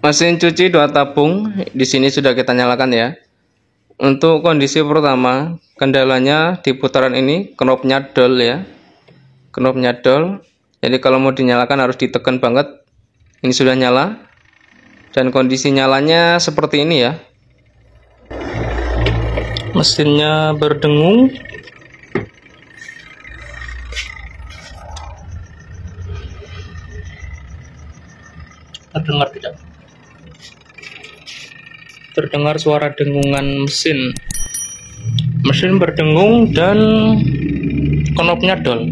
Mesin cuci 2 tabung di sini sudah kita nyalakan ya. Untuk kondisi pertama, kendalanya di putaran ini knopnya dol ya. Knopnya dol. Jadi kalau mau dinyalakan harus ditekan banget. Ini sudah nyala. Dan kondisi nyalanya seperti ini ya. Mesinnya berdengung. Terdengar tidak? Terdengar suara dengungan mesin. Mesin berdengung dan knopnya dol.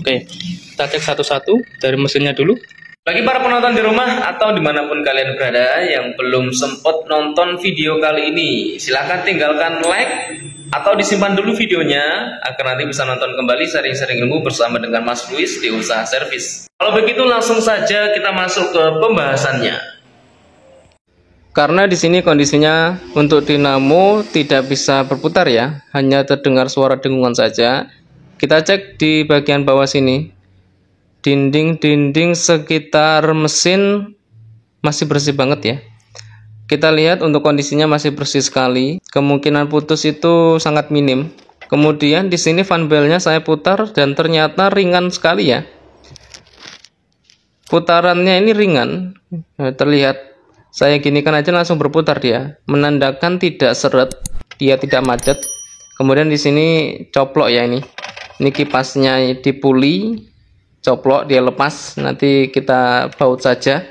Oke, kita cek satu-satu dari mesinnya dulu. Bagi para penonton di rumah atau dimanapun kalian berada yang belum sempat nonton video kali ini, silahkan tinggalkan like atau disimpan dulu videonya agar nanti bisa nonton kembali sharing-sharing ilmu bersama dengan Mas Luis di Usaha Servis. Kalau begitu langsung saja kita masuk ke pembahasannya. Karena di sini kondisinya untuk dinamo tidak bisa berputar ya, hanya terdengar suara dengungan saja. Kita cek di bagian bawah sini. Dinding-dinding sekitar mesin masih bersih banget ya. Kita lihat untuk kondisinya masih bersih sekali. Kemungkinan putus itu sangat minim. Kemudian di sini fan belnya saya putar dan ternyata ringan sekali ya. Putarannya ini ringan. Nah, terlihat saya ginikan aja langsung berputar dia, menandakan tidak seret, dia tidak macet. Kemudian di sini coplok ya ini. Ini kipasnya dipuli, coplok dia lepas, nanti kita baut saja.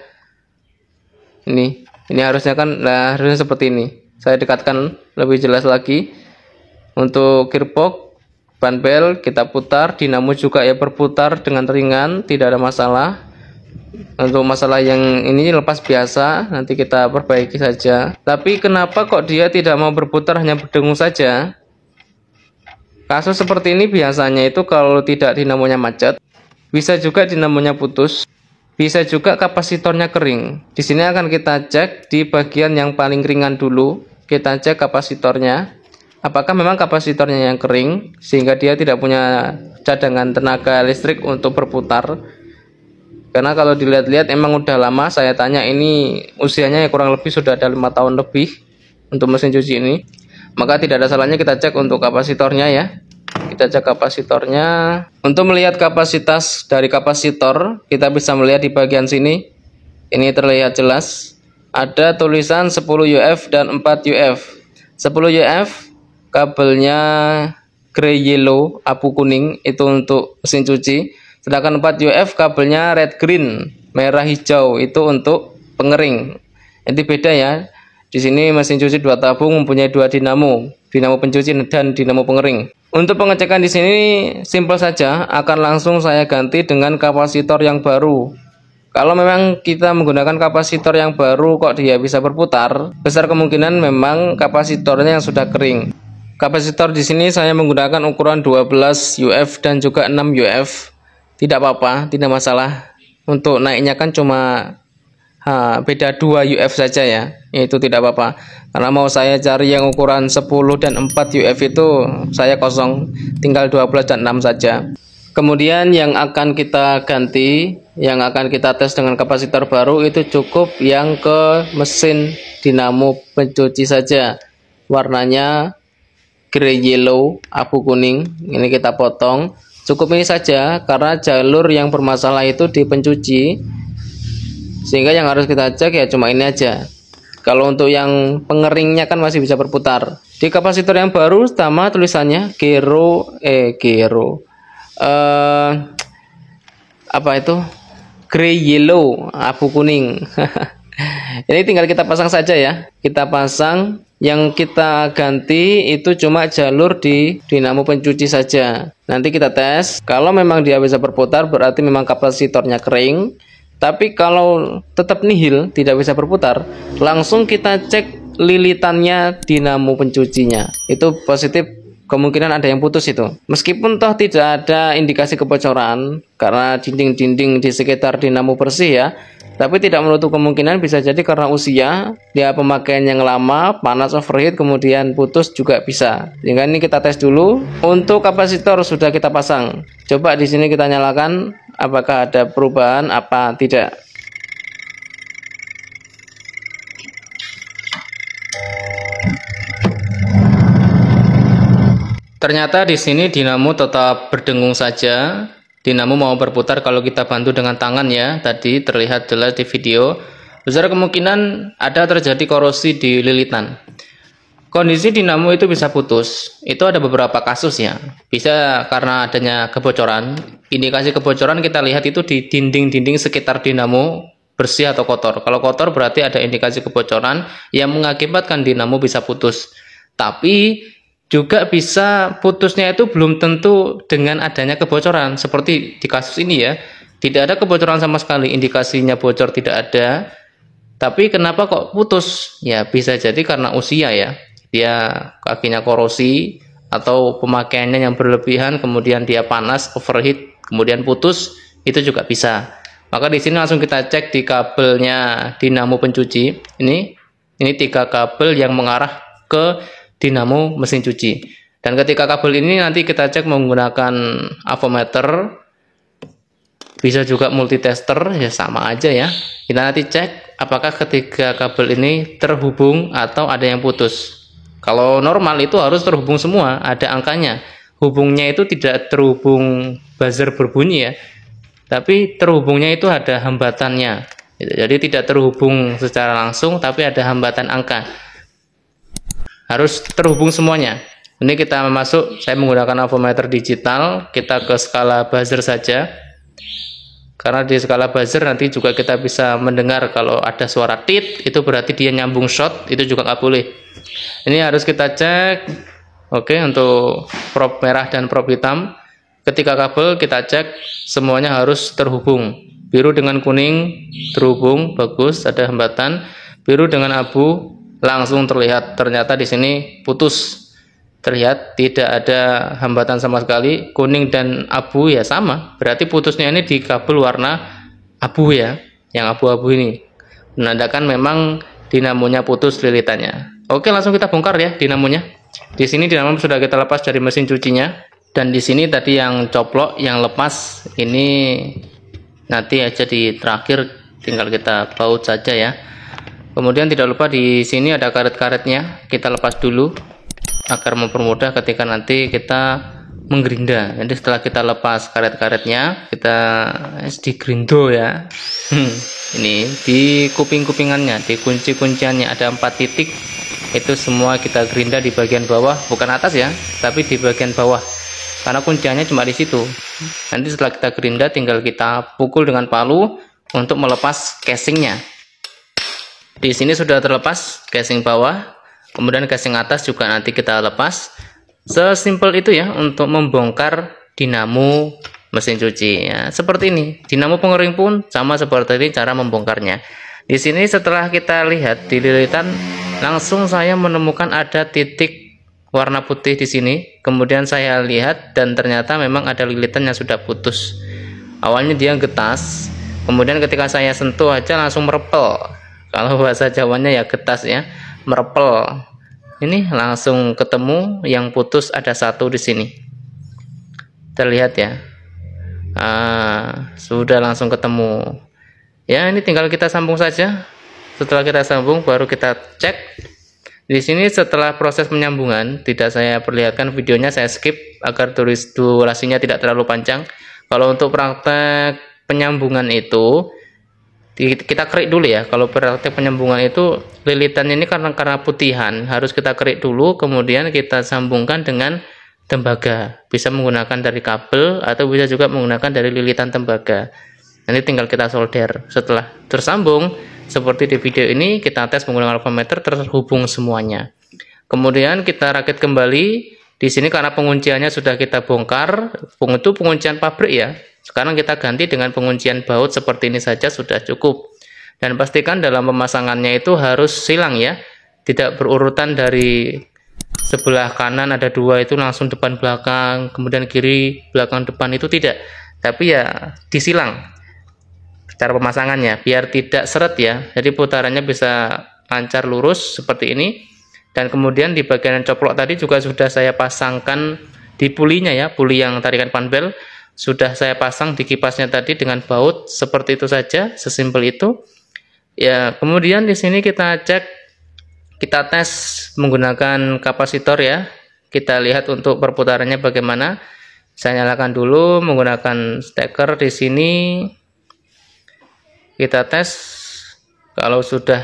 Ini harusnya kan, harusnya seperti ini. Saya dekatkan lebih jelas lagi. Untuk gearbox, ban bel kita putar, dinamo juga ya berputar dengan ringan, tidak ada masalah. Untuk masalah yang ini lepas biasa, nanti kita perbaiki saja. Tapi kenapa kok dia tidak mau berputar, hanya berdengung saja? Kasus seperti ini biasanya itu kalau tidak dinamonya macet, bisa juga dinamonya putus, bisa juga kapasitornya kering. Di sini akan kita cek di bagian yang paling ringan dulu. Kita cek kapasitornya, apakah memang kapasitornya yang kering sehingga dia tidak punya cadangan tenaga listrik untuk berputar. Karena kalau dilihat-lihat emang udah lama, saya tanya ini usianya ya kurang lebih sudah ada 5 tahun lebih untuk mesin cuci ini. Maka tidak ada salahnya kita cek untuk kapasitornya ya. Kita cek kapasitornya. Untuk melihat kapasitas dari kapasitor, kita bisa melihat di bagian sini. Ini terlihat jelas. Ada tulisan 10 UF dan 4 UF. 10 UF kabelnya grey yellow, abu kuning, itu untuk mesin cuci. Sedangkan 4 UF kabelnya red green, merah hijau, itu untuk pengering. Ini beda ya. Di sini mesin cuci 2 tabung mempunyai 2 dinamo pencuci dan dinamo pengering. Untuk pengecekan di sini simpel saja, akan langsung saya ganti dengan kapasitor yang baru. Kalau memang kita menggunakan kapasitor yang baru kok dia bisa berputar, besar kemungkinan memang kapasitornya yang sudah kering. Kapasitor di sini saya menggunakan ukuran 12 UF dan juga 6 UF. Tidak apa-apa, tidak masalah. Untuk naiknya kan cuma beda 2 UF saja ya. Itu tidak apa-apa. Karena mau saya cari yang ukuran 10 dan 4 UF itu saya kosong. Tinggal 12 dan 6 saja. Kemudian yang akan kita ganti, yang akan kita tes dengan kapasitor baru itu cukup yang ke mesin dinamo pencuci saja. Warnanya grey yellow, abu kuning. Ini kita potong. Cukup ini saja karena jalur yang bermasalah itu di pencuci, sehingga yang harus kita cek ya cuma ini aja. Kalau untuk yang pengeringnya kan masih bisa berputar. Di kapasitor yang baru sama tulisannya apa itu, grey yellow, abu kuning. Ini tinggal kita pasang saja ya. Kita pasang. Yang kita ganti itu cuma jalur di dinamo pencuci saja. Nanti kita tes. Kalau memang dia bisa berputar berarti memang kapasitornya kering. Tapi kalau tetap nihil, tidak bisa berputar, langsung kita cek lilitannya dinamo pencucinya. Itu positif, kemungkinan ada yang putus itu. Meskipun toh tidak ada indikasi kebocoran karena dinding-dinding di sekitar dinamo bersih ya. Tapi tidak menutup kemungkinan bisa jadi karena usia, dia pemakaian yang lama, panas overheat, kemudian putus juga bisa. Sehingga ini kita tes dulu. Untuk kapasitor sudah kita pasang. Coba di sini kita nyalakan, apakah ada perubahan apa tidak. Ternyata di sini dinamo tetap berdengung saja. Dinamo mau berputar kalau kita bantu dengan tangan ya. Tadi terlihat jelas di video. Besar kemungkinan ada terjadi korosi di lilitan. Kondisi dinamo itu bisa putus. Itu ada beberapa kasus ya. Bisa karena adanya kebocoran. Indikasi kebocoran kita lihat itu di dinding-dinding sekitar dinamo bersih atau kotor. Kalau kotor berarti ada indikasi kebocoran yang mengakibatkan dinamo bisa putus. Tapi juga bisa putusnya itu belum tentu dengan adanya kebocoran. Seperti di kasus ini ya. Tidak ada kebocoran sama sekali. Indikasinya bocor tidak ada. Tapi kenapa kok putus? Ya bisa jadi karena usia ya. Dia kakinya korosi atau pemakaiannya yang berlebihan, kemudian dia panas, overheat, kemudian putus, itu juga bisa. Maka di sini langsung kita cek di kabelnya dinamo pencuci. Ini 3 kabel yang mengarah ke dinamo mesin cuci. Dan ketika kabel ini nanti kita cek menggunakan avometer, bisa juga multitester, ya sama aja ya. Kita nanti cek apakah ketiga kabel ini terhubung atau ada yang putus. Kalau normal itu harus terhubung semua, ada angkanya. Hubungnya itu tidak terhubung buzzer berbunyi ya, tapi terhubungnya itu ada hambatannya. Jadi tidak terhubung secara langsung, tapi ada hambatan angka. Harus terhubung semuanya. Ini kita masuk, saya menggunakan avometer digital, kita ke skala buzzer saja. Karena di skala buzzer nanti juga kita bisa mendengar kalau ada suara tit, itu berarti dia nyambung short, itu juga nggak boleh. Ini harus kita cek. Oke, untuk prop merah dan prop hitam. Ketika kabel kita cek semuanya harus terhubung. Biru dengan kuning terhubung, bagus, ada hambatan. Biru dengan abu langsung terlihat. Ternyata di sini putus. Terlihat tidak ada hambatan sama sekali. Kuning dan abu ya sama. Berarti putusnya ini di kabel warna abu ya, yang abu-abu ini. Menandakan memang dinamonya putus lilitannya. Oke, langsung kita bongkar ya dinamonya. Di sini dinamo sudah kita lepas dari mesin cucinya. Dan di sini tadi yang coplok, yang lepas ini nanti aja di terakhir, tinggal kita baut saja ya. Kemudian tidak lupa di sini ada karet-karetnya, kita lepas dulu agar mempermudah ketika nanti kita menggerinda. Jadi setelah kita lepas karet-karetnya, kita digrindo ya. Ini di kuping-kupingannya, di kunci-kunciannya ada 4 titik. Itu semua kita gerinda di bagian bawah, bukan atas ya, tapi di bagian bawah. Karena kunciannya cuma di situ. Nanti setelah kita gerinda tinggal kita pukul dengan palu untuk melepas casingnya. Di sini sudah terlepas casing bawah, kemudian casing atas juga nanti kita lepas. Sesimpel itu ya untuk membongkar dinamo mesin cuci ya. Seperti ini. Dinamo pengering pun sama seperti ini cara membongkarnya. Di sini setelah kita lihat di lilitan, langsung saya menemukan ada titik warna putih di sini. Kemudian saya lihat dan ternyata memang ada lilitan yang sudah putus. Awalnya dia getas, kemudian ketika saya sentuh aja langsung merepel. Kalau bahasa Jawanya ya getas ya, merepel. Ini langsung ketemu yang putus ada 1 di sini. Terlihat ya. Sudah langsung ketemu. Ya, ini tinggal kita sambung saja. Setelah kita sambung baru kita cek. Di sini setelah proses penyambungan tidak saya perlihatkan videonya, saya skip agar durasinya tidak terlalu panjang. Kalau untuk praktek penyambungan itu kita kerik dulu ya. Kalau praktek penyambungan itu lilitannya ini karena putihan harus kita kerik dulu, kemudian kita sambungkan dengan tembaga. Bisa menggunakan dari kabel atau bisa juga menggunakan dari lilitan tembaga. Nanti tinggal kita solder. Setelah tersambung seperti di video ini, kita tes menggunakan avometer, terhubung semuanya. Kemudian kita rakit kembali. Di sini karena pengunciannya sudah kita bongkar, itu penguncian pabrik ya. Sekarang kita ganti dengan penguncian baut seperti ini saja sudah cukup. Dan pastikan dalam pemasangannya itu harus silang ya. Tidak berurutan dari sebelah kanan ada 2 itu langsung depan belakang, kemudian kiri belakang depan, itu tidak. Tapi ya disilang cara pemasangannya biar tidak seret ya. Jadi putarannya bisa lancar lurus seperti ini. Dan kemudian di bagian coplok tadi juga sudah saya pasangkan di pulinya ya, puli yang tarikan panbel sudah saya pasang di kipasnya tadi dengan baut seperti itu saja, sesimpel itu. Ya, kemudian di sini kita cek, kita tes menggunakan kapasitor ya. Kita lihat untuk perputarannya bagaimana. Saya nyalakan dulu menggunakan steker di sini. Kita tes. Kalau sudah,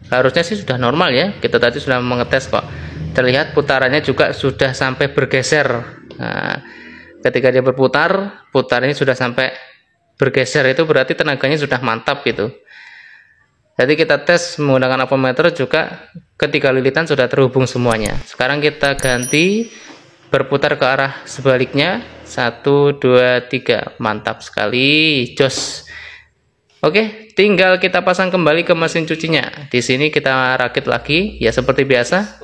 harusnya sih sudah normal ya. Kita tadi sudah mengetes kok. Terlihat putarannya juga sudah sampai bergeser. Nah, ketika dia berputar, putarnya sudah sampai bergeser, itu berarti tenaganya sudah mantap gitu. Jadi kita tes menggunakan avometer juga, ketika lilitan sudah terhubung semuanya. Sekarang kita ganti berputar ke arah sebaliknya. 1, 2, 3. Mantap sekali, jos. Oke, tinggal kita pasang kembali ke mesin cucinya. Di sini kita rakit lagi, ya seperti biasa.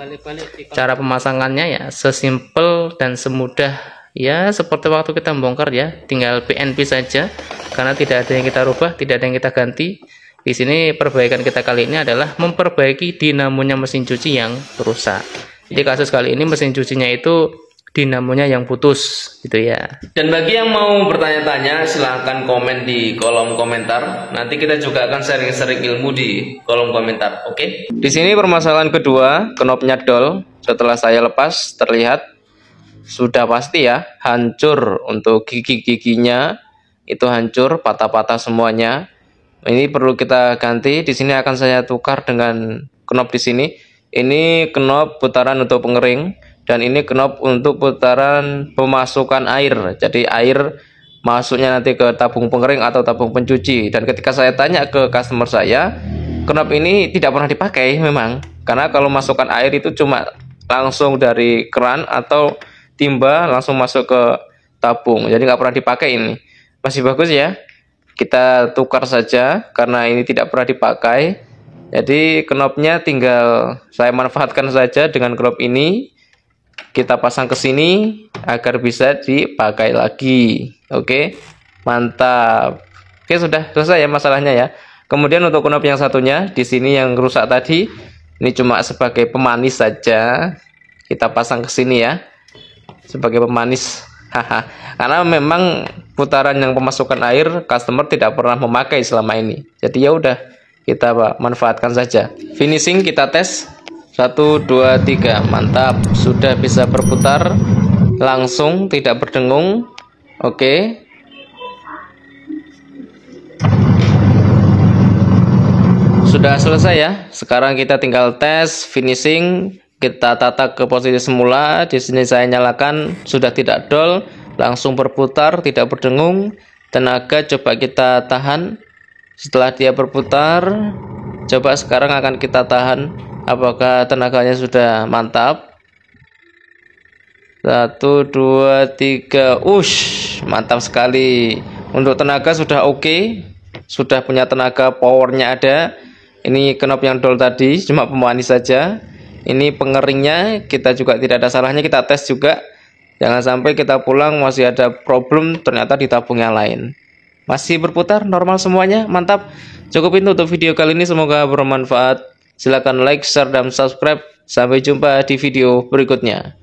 Cara pemasangannya ya sesimpel dan semudah ya seperti waktu kita bongkar ya. Tinggal PNP saja, karena tidak ada yang kita rubah, tidak ada yang kita ganti. Di sini perbaikan kita kali ini adalah memperbaiki dinamonya mesin cuci yang rusak. Jadi kasus kali ini mesin cucinya itu dinamonya yang putus gitu ya. Dan bagi yang mau bertanya-tanya silahkan komen di kolom komentar. Nanti kita juga akan sharing-sharing ilmu di kolom komentar. Oke. Di sini permasalahan kedua, knopnya dol. Setelah saya lepas terlihat sudah pasti ya hancur untuk gigi-giginya, itu hancur, patah-patah semuanya. Ini perlu kita ganti. Di sini akan saya tukar dengan knop di sini. Ini knop putaran untuk pengering. Dan ini knop untuk putaran pemasukan air. Jadi air masuknya nanti ke tabung pengering atau tabung pencuci. Dan ketika saya tanya ke customer saya, knop ini tidak pernah dipakai memang. Karena kalau masukkan air itu cuma langsung dari keran atau timba langsung masuk ke tabung. Jadi nggak pernah dipakai ini. Masih bagus ya. Kita tukar saja karena ini tidak pernah dipakai. Jadi knopnya tinggal saya manfaatkan saja dengan knop ini. Kita pasang ke sini agar bisa dipakai lagi. Oke, mantap. Oke, sudah selesai ya masalahnya ya. Kemudian untuk knop yang satunya di sini yang rusak tadi, ini cuma sebagai pemanis saja. Kita pasang ke sini ya, sebagai pemanis. Karena memang putaran yang pemasukan air customer tidak pernah memakai selama ini. Jadi ya udah kita manfaatkan saja. Finishing kita tes. 1, 2, 3. Mantap, sudah bisa berputar langsung, tidak berdengung. Oke. Sudah selesai ya. Sekarang kita tinggal tes finishing. Kita tata ke posisi semula. Di sini saya nyalakan, sudah tidak dol, langsung berputar, tidak berdengung. Tenaga coba kita tahan. Setelah dia berputar, coba sekarang akan kita tahan. Apakah tenaganya sudah mantap? 1, 2, 3. Mantap sekali. Untuk tenaga sudah oke. Sudah punya tenaga, powernya ada. Ini knop yang dol tadi cuma pemanis saja. Ini pengeringnya kita juga tidak ada salahnya, kita tes juga. Jangan sampai kita pulang masih ada problem ternyata di tabung yang lain. Masih berputar normal semuanya, mantap. Cukup itu untuk video kali ini, semoga bermanfaat. Silakan like, share, dan subscribe. Sampai jumpa di video berikutnya.